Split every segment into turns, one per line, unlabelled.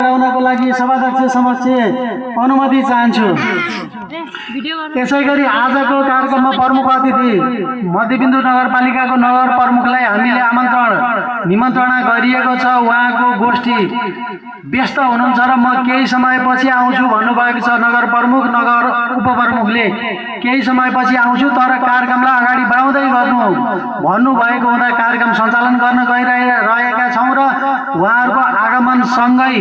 गराउनको लागि सभाध्यक्ष समक्ष अनुमति चाहन्छु। त्यसैगरी आजको कार्यक्रममा प्रमुख अतिथि मध्यबिन्दु नगरपालिकाको नगर प्रमुखलाई हामीले निमन्त्रणा गरिएको छ। उहाँको गोष्ठी व्यस्त हुनुहुन्छ र म केही समयपछि आउँछु भन्नुभएको छ। नगर प्रमुख नगर उपप्रमुखले केही समयपछि आउँछु तर कार्यक्रमलाई अगाडि बढाउँदै गर्नु भन्नुभएको हुँदा कार्यक्रम सञ्चालन गर्न गइरहेका छौँ र उहाँहरूको आगमन सँगै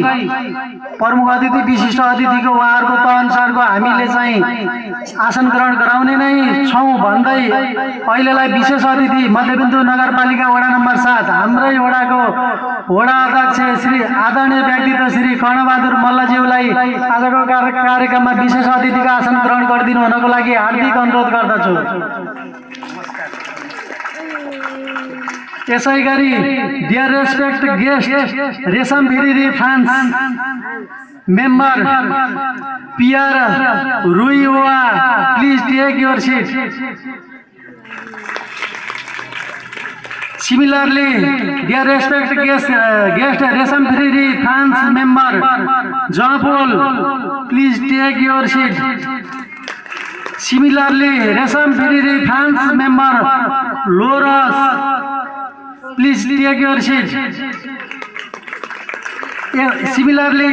प्रमुख अतिथि विशिष्ट अतिथिको उहाँहरूको तहअनुसारको हामीले चाहिँ आसन ग्रहण गराउने नै छौँ भन्दै अहिलेलाई विशेष अतिथि मध्यबिन्दु नगरपालिका वडा नम्बर 7 हाम्रै वडाको वडा अध्यक्ष श्री आदरणीय व्यक्तित्व श्री कर्णबहादुर मल्लज्यूलाई आजको कार्यक्रममा विशेष अतिथिको आसन ग्रहण गरिदिनु हुनको लागि हार्दिक अनुरोध गर्दछु। यसै गरी डियर रेस्पेक्ट गेस्ट रेशम भिरिरी फ्रान्स मेंबर पियर रुइवा please take your seat. Similarly, dear respected guest रेशम भिरिरी France member Jean Paul, please take your seat. Similarly, रेशम भिरिरी France member Loras, please take your seat. Similarly,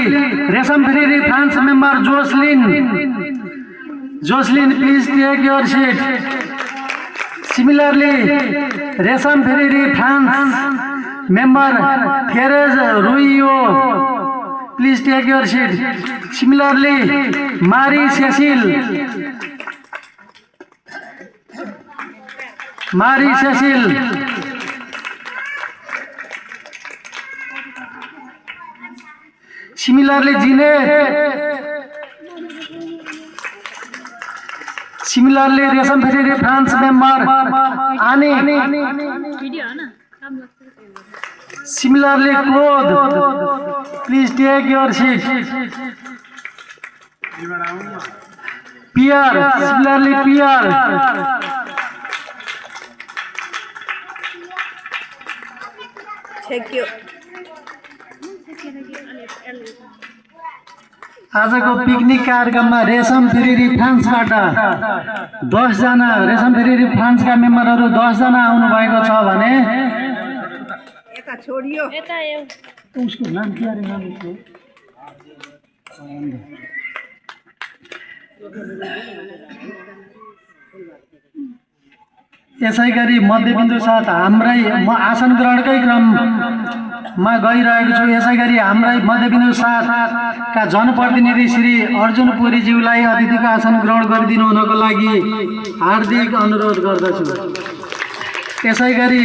रेशम भिरिरी France member Jocelyn, please take your seat. Similarly, रेशम भिरिरी France member Thérèse Ruillo, please take your seat. Similarly, Marie Cecile, Similarly, Similarly, रेशम भिरिरी France member Annie. Similarly, Claude, please take your seat. Pierre, similarly Pierre.
Thank you.
आजको picnic कार्यक्रममा रेशम भिरिरी फ्रान्सबाट 10 जना रेशम भिरिरी फ्रान्सका मेम्बरहरू 10 जना आउनु भएको छ भने
यता छोडियो
उसको नाम के अरे नाम उसको यसै गरी मध्यबिन्दु साथ हाम्रै आसन ग्रहणकै क्रममा गइरहेको छु। यसै गरी हाम्रै मध्यबिन्दु साथका जनप्रतिनिधि श्री अर्जुन पुरीज्यूलाई अतिथिको आसन ग्रहण गरिदिनु हुनको लागि हार्दिक अनुरोध गर्दछु। यसै गरी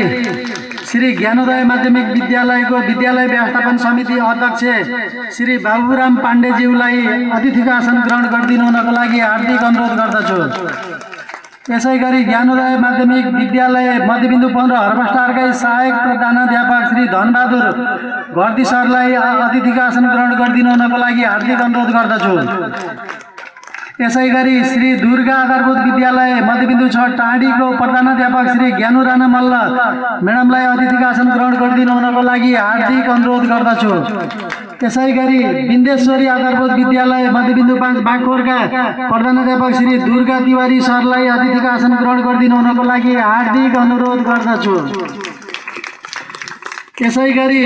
श्री ज्ञानोदय माध्यमिक विद्यालयको विद्यालय व्यवस्थापन समिति अध्यक्ष श्री बाबुराम पाण्डेज्यूलाई अतिथिको आसन ग्रहण गरिदिनु हुनको लागि हार्दिक अनुरोध गर्दछु। यसै गरी ज्ञानोदय माध्यमिक विद्यालय मध्यबिन्दु 15 हर्बस्टारकै सहायक प्रधानाध्यापक श्री धनबहादुर घरती सरलाई अतिथिको आसन ग्रहण गरिदिनु हुनको लागि हार्दिक अनुरोध गर्दछु। यसै गरी श्री दुर्गा आधारभूत विद्यालय मध्यबिन्दु 6 टाँडीको प्रधानाध्यापक श्री ज्ञानु राणा मल्ल म्याडमलाई अतिथिको आसन ग्रहण गरिदिनु हुनको लागि हार्दिक अनुरोध गर्दछु। यसै गरी विन्देश्वरी आधारभूत विद्यालय मध्यबिन्दु 5 बागकोरका प्रधानाध्यापक श्री दुर्गा तिवारी सरलाई अतिथिको आसन ग्रहण गरिदिनु हुनको लागि हार्दिक अनुरोध गर्दछु। यसै गरी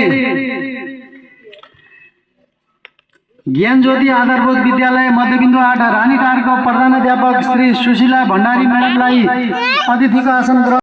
ज्ञानज्योति आधारभूत विद्यालय मध्यबिन्दु 8 रानीटारको प्रधानाध्यापक श्री सुशीला भण्डारी म्याडमलाई अतिथिको आसन ग्रहण